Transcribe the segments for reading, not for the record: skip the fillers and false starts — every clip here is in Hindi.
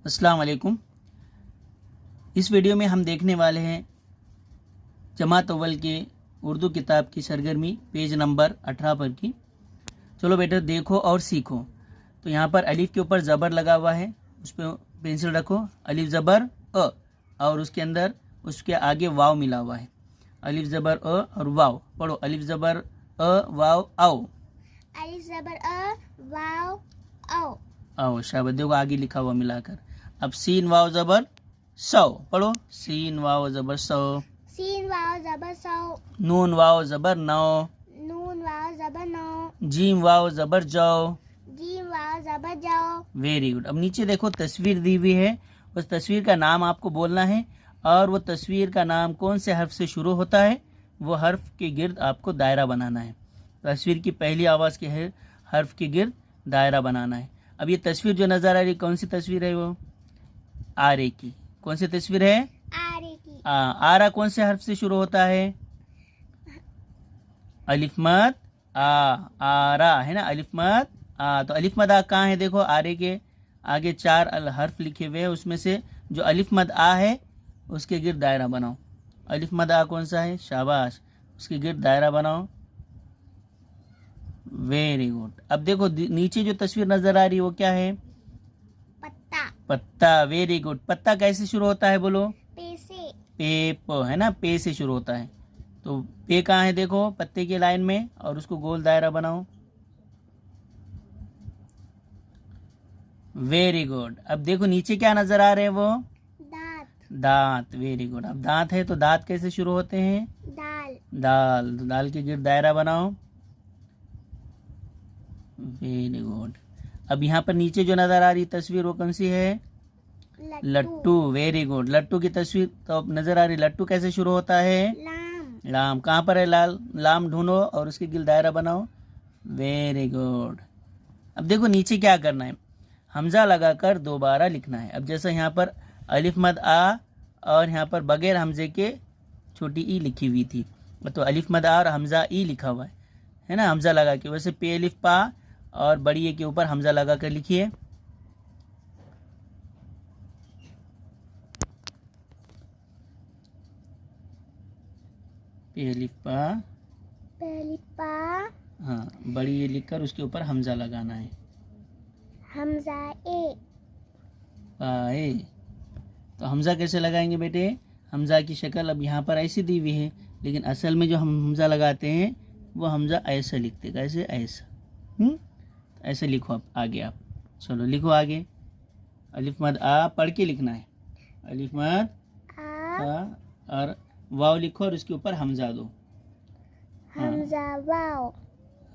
अस्सलाम वालेकुम। इस वीडियो में हम देखने वाले हैं जमात अव्वल के उर्दू किताब की सरगर्मी पेज नंबर 18 पर की। चलो बेटा देखो और सीखो। तो यहाँ पर अलिफ के ऊपर ज़बर लगा हुआ है, उस पर पेंसिल रखो। अलिफ ज़बर अ और उसके अंदर उसके आगे वाव मिला हुआ है। अलिफ ज़बर अ और वाव पढ़ो। अलिफ ज़बर अ वाव आओ। अलिफ ज़बर अ वाव औ। आओ शाबाश। देखो आगे लिखा हुआ मिलाकर। अब सीन वाव ज़बर सौ पढ़ो। सीन वाव ज़बर सौ। सीन वाव ज़बर सौ। नून वाव ज़बर नौ। नून वाव ज़बर नौ। जीम वाव ज़बर जौ। जीम वाव ज़बर जौ। Very good. अब नीचे देखो तस्वीर दी हुई है, उस तस्वीर का नाम आपको बोलना है और वो तस्वीर का नाम कौन से हर्फ से शुरू होता है वो हर्फ के गिर्द आपको दायरा बनाना है। तस्वीर की पहली आवाज़ के हर्फ के गिर्द दायरा बनाना है। अब ये तस्वीर जो नज़र आ रही है कौन सी तस्वीर है? वो आरे की। कौन सी तस्वीर है? आरे की। आरा कौन से हर्फ से शुरू होता है? अलिफ मद आ। आरा है ना, अलिफ मद आ। तो अलिफ मद आ कहाँ है? देखो आरे के आगे 4 हर्फ लिखे हुए हैं, उसमें से जो अलिफ मद आ है उसके गिर्द दायरा बनाओ। अलिफ मद आ कौन सा है? शाबाश, उसके गिर्द दायरा बनाओ। Very good. अब देखो नीचे जो तस्वीर नजर आ रही है वो क्या है? पत्ता। पत्ता। Very good. पत्ता कैसे शुरू होता है बोलो? पे से। पे प है ना, पे से शुरू होता है। तो पे कहाँ है? देखो पत्ते की लाइन में, और उसको गोल दायरा बनाओ। Very good. अब देखो नीचे क्या नजर आ रहे हैं वो? दांत। दांत। Very good. अब दांत है तो दांत कैसे शुरू होते हैं? दाल। दाल। तो दाल के गिर्द दायरा बनाओ। Very good. अब यहाँ पर नीचे जो नजर आ रही तस्वीर वो कौन सी है? लट्टू। Very good. लट्टू की तस्वीर तो अब नजर आ रही। लट्टू कैसे शुरू होता है? लाम। लाम। कहाँ पर है लाल? लाम ढूंढो और उसके गिर्द दायरा बनाओ। Very good. अब देखो नीचे क्या करना है, हमजा लगाकर दोबारा लिखना है। अब जैसा यहाँ पर अलिफ मद आ और यहाँ पर बगैर हमजे के छोटी ई लिखी हुई थी, तो अलिफ मद आ और हमजा ई लिखा हुआ है ना, हमजा लगा के। वैसे पे अलिफ पा और बड़ी ए के ऊपर हमजा लगा कर लिखिए। पे अलिफ पा। पहली पा। हाँ, बड़ी ए लिखकर उसके ऊपर हमजा लगाना है। हमजा ए। पाए। तो हमजा कैसे लगाएंगे बेटे? हमजा की शक्ल अब यहाँ पर ऐसी दी हुई है, लेकिन असल में जो हम हमजा लगाते हैं वो हमजा ऐसा लिखते। कैसे? ऐसा। ऐसे लिखो। आप आगे आप चलो लिखो आगे। अलिफ मद आ पढ़ के लिखना है। अलिफ मद आ और वाव लिखो और उसके ऊपर हमजा दो। हमजा वाव।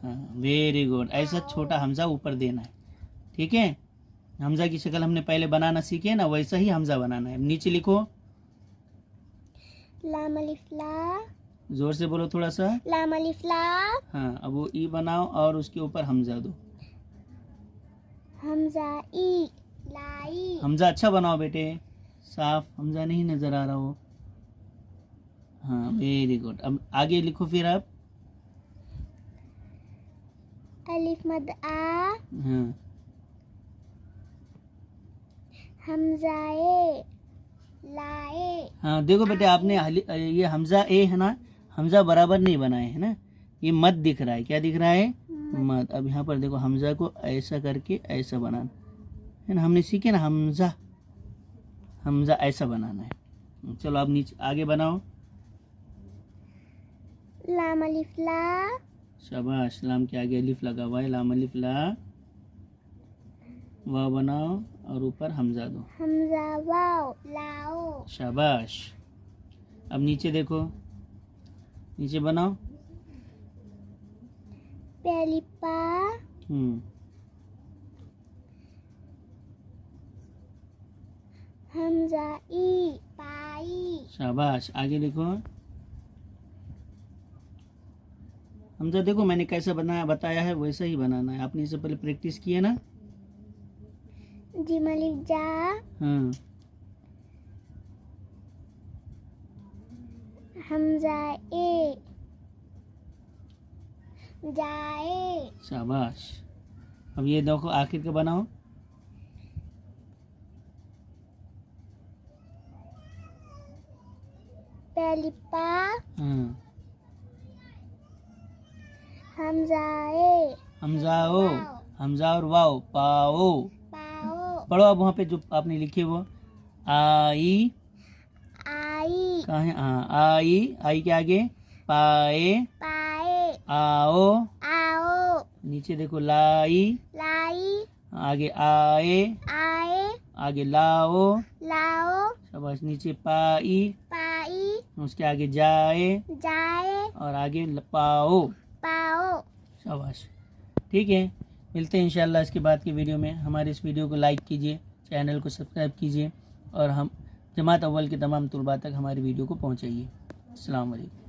हाँ, वेरी गुड। ऐसा छोटा हमजा ऊपर देना है, ठीक है। हमजा की शक्ल हमने पहले बनाना सीखे ना, वैसा ही हमजा बनाना है। नीचे लिखो। लाम अलिफ ला। जोर से बोलो थोड़ा सा। लाम अलिफ ला। हाँ, अब वो ई बनाओ और उसके ऊपर हमजा दो। हमजा ई। लाई। हमजा अच्छा बनाओ बेटे, साफ हमजा नहीं नजर आ रहा हो। हाँ, वेरी गुड। अब आगे लिखो फिर आप। अलिफ मद आ। हाँ, हमजा ए। लाए। हाँ देखो बेटे आपने ये हमजा ए है ना, हमजा बराबर नहीं बनाए है ना, ये मत दिख रहा है। क्या दिख रहा है? मत। अब यहाँ पर देखो हमजा को ऐसा करके ऐसा बनाना है ना, हमने सीखे ना हमजा। हमजा ऐसा बनाना है। चलो आप नीचे आगे बनाओ। लाम अलिफ ला। शाबाश। लाम के आगे अलिफ लगा हुआ है। लाम अलिफ ला। वाव बनाओ और ऊपर हमजा दो। हमजा वाव। लाओ। शाबाश। अब नीचे देखो, नीचे बनाओ। पहली पा। हमजा ई। पाई। शाबाश। आगे देखो। हमजा देखो मैंने कैसा बनाया बताया है वैसा ही बनाना है। आपने इससे पहले प्रैक्टिस की है ना। जीम अलिफ जा। हाँ, हमजा ए। जाए। शाबाश। अब ये देखो आखिर का बनाओ। पेलिपा हाँ, हमजाए हमजाओ, हमजा और वाओ, पाओ। पाओ पढ़ो अब वहाँ पे जो आपने लिखे वो आई, आई कहाँ है? हाँ, आई के आगे पाए, पाए आओ, आओ नीचे देखो लाई, लाई आगे आए, आए आगे लाओ, लाओ शाबाश, नीचे पाई, पाई उसके आगे जाए जाए और आगे पाओ, पाओ। शाबाश। ठीक है, मिलते हैं इंशाल्लाह इसके बाद की वीडियो में। हमारे इस वीडियो को लाइक कीजिए, चैनल को सब्सक्राइब कीजिए और हम जमात अव्वल के तमाम तलबा तक हमारी वीडियो को पहुंचाइए। अस्सलाम वालेकुम।